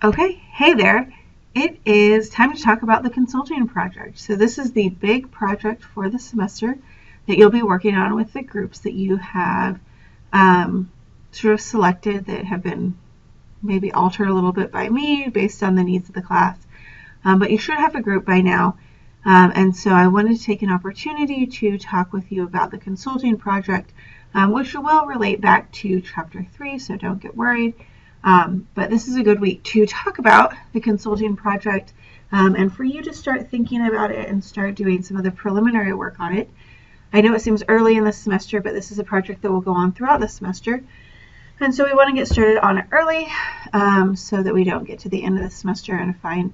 Okay, hey there. It is time to talk about the consulting project. So this is the big project for the semester that you'll be working on with the groups that you have sort of selected that have been maybe altered a little bit by me based on the needs of the class. But you should have a group by now. And so I wanted to take an opportunity to talk with you about the consulting project, which will relate back to Chapter 3, so don't get worried. But this is a good week to talk about the consulting project and for you to start thinking about it and start doing some of the preliminary work on it. I know it seems early in the semester, but this is a project that will go on throughout the semester. And so we want to get started on it early so that we don't get to the end of the semester and find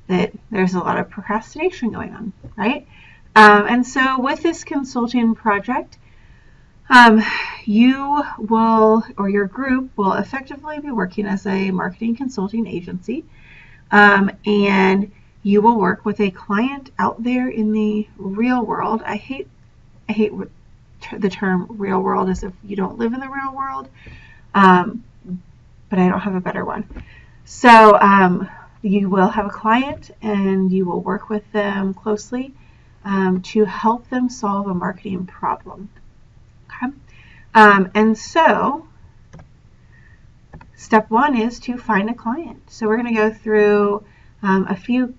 that there's a lot of procrastination going on, right? And so with this consulting project, you will, or your group will effectively be working as a marketing consulting agency, and you will work with a client out there in the real world. I hate the term real world as if you don't live in the real world, but I don't have a better one. So you will have a client and you will work with them closely to help them solve a marketing problem. Okay? And so step one is to find a client. So we're going to go through a few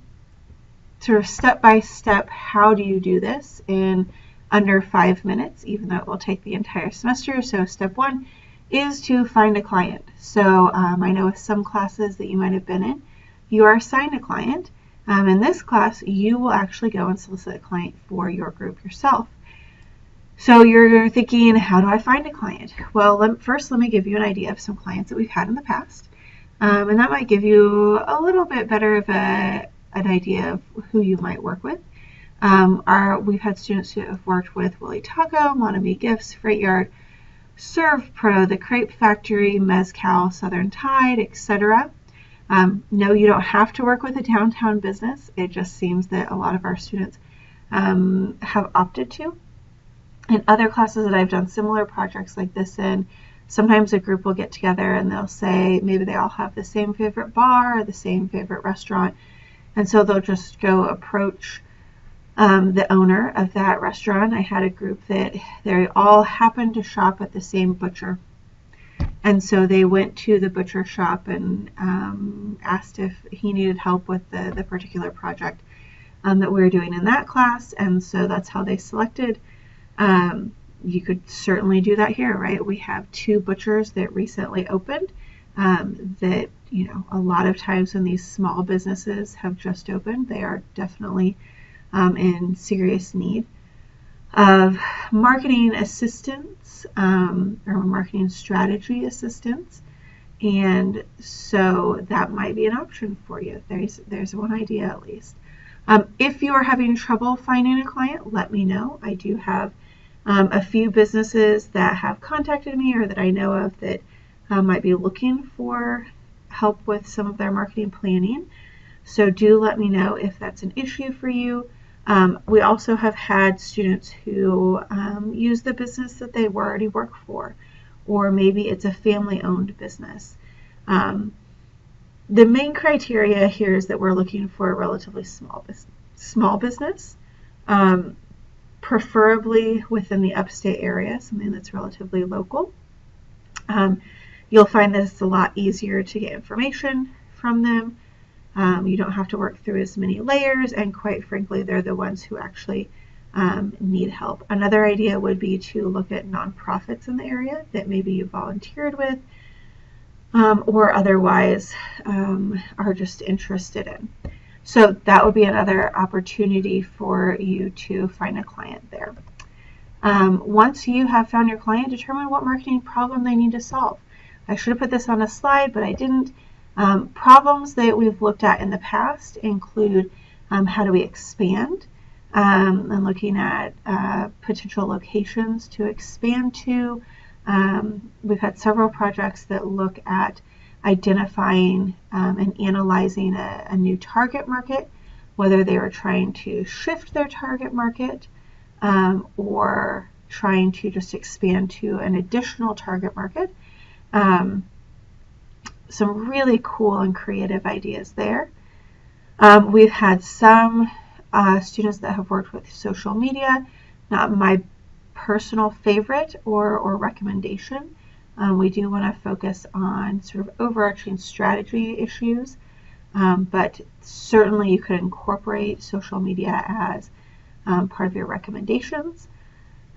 sort of step-by-step how do you do this in under 5 minutes, even though it will take the entire semester. So step one is to find a client. So I know with some classes that you might have been in, you are assigned a client. In this class, you will actually go and solicit a client for your group yourself. So you're thinking, how do I find a client? Well, first let me give you an idea of some clients that we've had in the past. And that might give you a little bit better of an idea of who you might work with. We've had students who have worked with Willy Taco, Monami Gifts, Freight Yard, Serve Pro, The Crepe Factory, Mezcal, Southern Tide, etc. No, you don't have to work with a downtown business. It just seems that a lot of our students have opted to. In other classes that I've done similar projects like this in, sometimes a group will get together and they'll say maybe they all have the same favorite bar or the same favorite restaurant, and so they'll just go approach the owner of that restaurant. I had a group that they all happened to shop at the same butcher, and so they went to the butcher shop and asked if he needed help with the particular project that we were doing in that class, and so that's how they selected. You could certainly do that here, right? We have 2 butchers that recently opened that, you know, a lot of times when these small businesses have just opened, they are definitely in serious need of marketing assistance or marketing strategy assistance. And so that might be an option for you. There's one idea at least. If you are having trouble finding a client, let me know. I do have a few businesses that have contacted me or that I know of that might be looking for help with some of their marketing planning. So do let me know if that's an issue for you. We also have had students who use the business that they already work for, or maybe it's a family-owned business. The main criteria here is that we're looking for a relatively small business, preferably within the upstate area, something that's relatively local. You'll find that it's a lot easier to get information from them. You don't have to work through as many layers, and quite frankly, they're the ones who actually need help. Another idea would be to look at nonprofits in the area that maybe you volunteered with or otherwise are just interested in. So that would be another opportunity for you to find a client there. Once you have found your client, determine what marketing problem they need to solve. I should have put this on a slide, but I didn't. Problems that we've looked at in the past include how do we expand and looking at potential locations to expand to. We've had several projects that look at identifying and analyzing a new target market, whether they are trying to shift their target market or trying to just expand to an additional target market. some really cool and creative ideas there. We've had some students that have worked with social media, not my personal favorite or recommendation. We do want to focus on sort of overarching strategy issues, but certainly you could incorporate social media as part of your recommendations.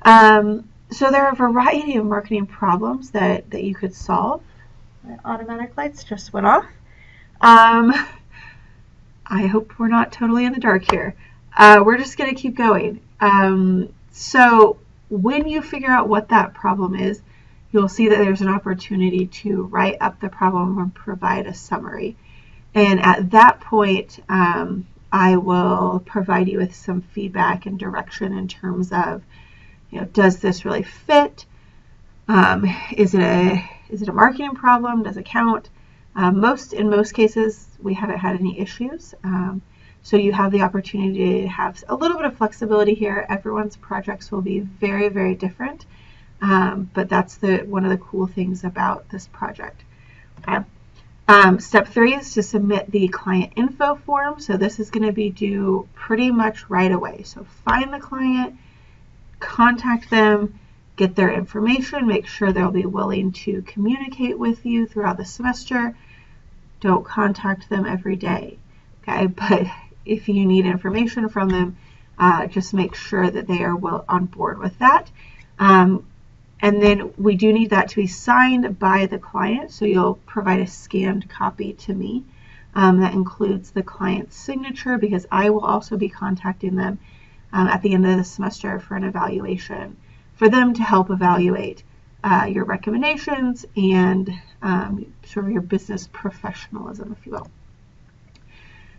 So there are a variety of marketing problems that you could solve. My automatic lights just went off. I hope we're not totally in the dark here. We're just going to keep going. So when you figure out what that problem is, you'll see that there's an opportunity to write up the problem and provide a summary. And at that point, I will provide you with some feedback and direction in terms of, does this really fit? Is it a marketing problem? Does it count? In most cases, we haven't had any issues. So you have the opportunity to have a little bit of flexibility here. Everyone's projects will be very, very different. But that's one of the cool things about this project. Okay. Step 3 is to submit the client info form. So this is going to be due pretty much right away. So find the client, contact them, get their information, make sure they'll be willing to communicate with you throughout the semester. Don't contact them every day, okay? But if you need information from them, just make sure that they are well on board with that. And then we do need that to be signed by the client, so you'll provide a scanned copy to me. That includes the client's signature, because I will also be contacting them at the end of the semester for an evaluation, for them to help evaluate your recommendations and sort of your business professionalism, if you will.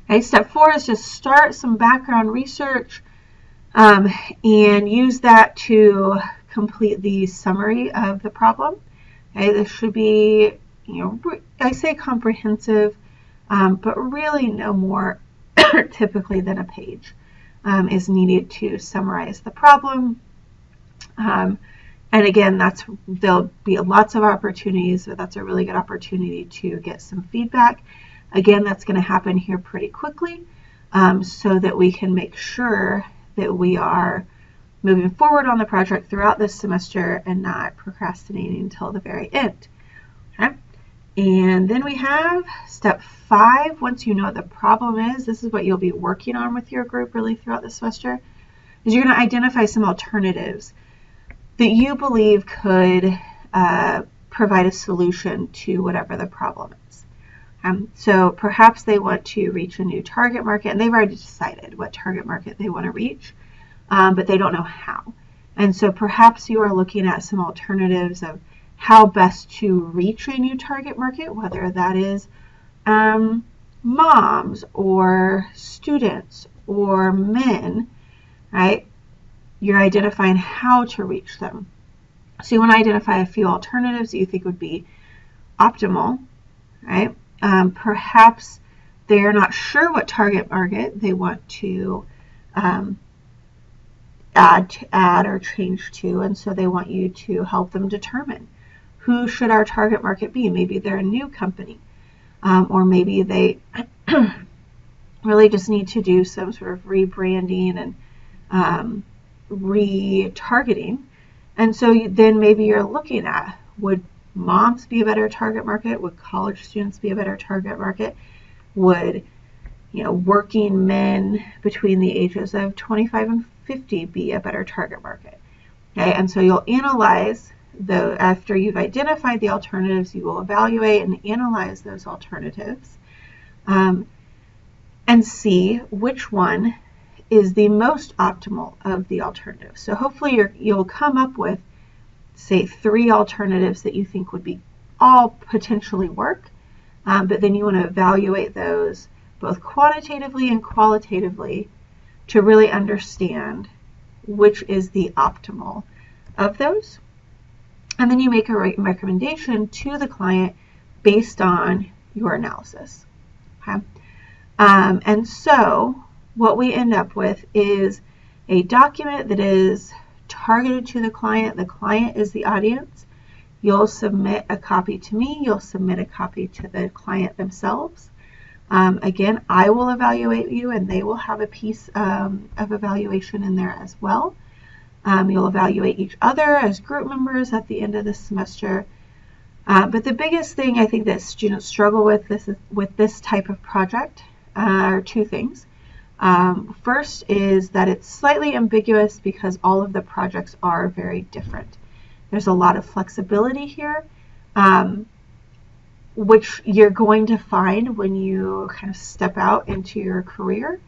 Okay, step 4 is just start some background research and use that to complete the summary of the problem. Okay, this should be, I say comprehensive, but really no more typically than a page is needed to summarize the problem. And again, there'll be lots of opportunities, but that's a really good opportunity to get some feedback. Again, that's going to happen here pretty quickly, so that we can make sure that we are moving forward on the project throughout this semester and not procrastinating until the very end. Okay? And then we have step 5. Once you know what the problem is, this is what you'll be working on with your group really throughout the semester, is you're going to identify some alternatives that you believe could provide a solution to whatever the problem is. So perhaps they want to reach a new target market, and they've already decided what target market they want to reach, but they don't know how. And so perhaps you are looking at some alternatives of how best to reach a new target market, whether that is moms or students or men, right? You're identifying how to reach them. So you want to identify a few alternatives that you think would be optimal, right? Perhaps they're not sure what target market they want to add or change to, and so they want you to help them determine who should our target market be. Maybe they're a new company, or maybe they really just need to do some sort of rebranding and retargeting. And so then maybe you're looking at, would moms be a better target market? Would college students be a better target market? Would working men between the ages of 25 and 50 be a better target market? Okay, and so you'll analyze after you've identified the alternatives, you will evaluate and analyze those alternatives and see which one is the most optimal of the alternatives. So hopefully you'll come up with, say, 3 alternatives that you think would be all potentially work, but then you want to evaluate those both quantitatively and qualitatively to really understand which is the optimal of those. And then you make a recommendation to the client based on your analysis. Okay? And so what we end up with is a document that is targeted to the client. The client is the audience, You'll submit a copy to me. You'll submit a copy to the client themselves. Again, I will evaluate you, and they will have a piece of evaluation in there as well. You'll evaluate each other as group members at the end of the semester. But the biggest thing I think that students struggle with this type of project are two things. First is that it's slightly ambiguous because all of the projects are very different. There's a lot of flexibility here, which you're going to find when you kind of step out into your career,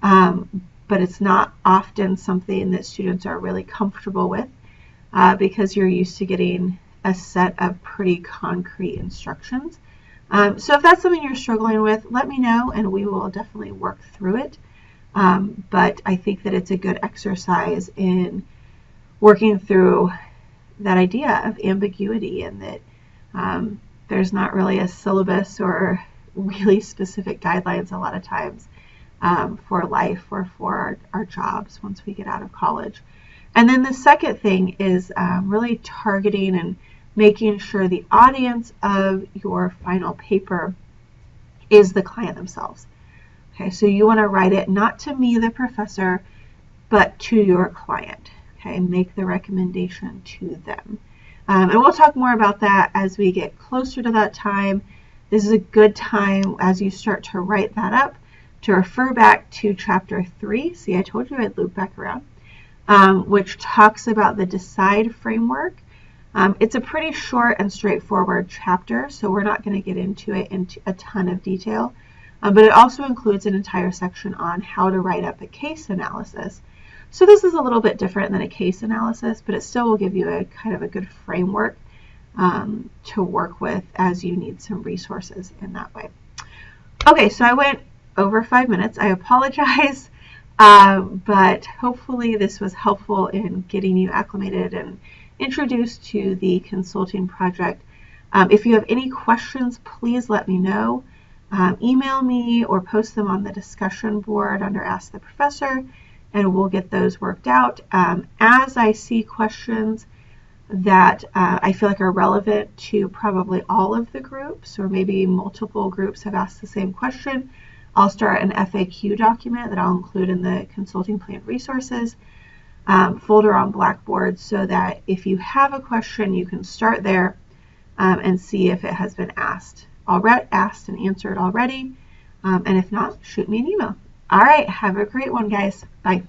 but it's not often something that students are really comfortable with because you're used to getting a set of pretty concrete instructions. So if that's something you're struggling with, let me know and we will definitely work through it. But I think that it's a good exercise in working through that idea of ambiguity, and that there's not really a syllabus or really specific guidelines a lot of times for life or for our jobs once we get out of college. And then the second thing is really targeting and making sure the audience of your final paper is the client themselves. Okay, so you want to write it not to me, the professor, but to your client. Okay, make the recommendation to them. And we'll talk more about that as we get closer to that time. This is a good time as you start to write that up to refer back to chapter 3. See, I told you I'd loop back around, which talks about the DECIDE framework. It's a pretty short and straightforward chapter, so we're not going to get into it in a ton of detail. But it also includes an entire section on how to write up a case analysis. So this is a little bit different than a case analysis, but it still will give you a kind of a good framework to work with as you need some resources in that way. Okay, so I went over 5 minutes. I apologize, but hopefully this was helpful in getting you acclimated and introduced to the consulting project. If you have any questions, please let me know. Email me or post them on the discussion board under Ask the Professor, and we'll get those worked out. As I see questions that I feel like are relevant to probably all of the groups, or maybe multiple groups have asked the same question, I'll start an FAQ document that I'll include in the consulting plan resources folder on Blackboard, so that if you have a question, you can start there and see if it has been asked and answered already. And if not, shoot me an email. All right, have a great one, guys. Bye.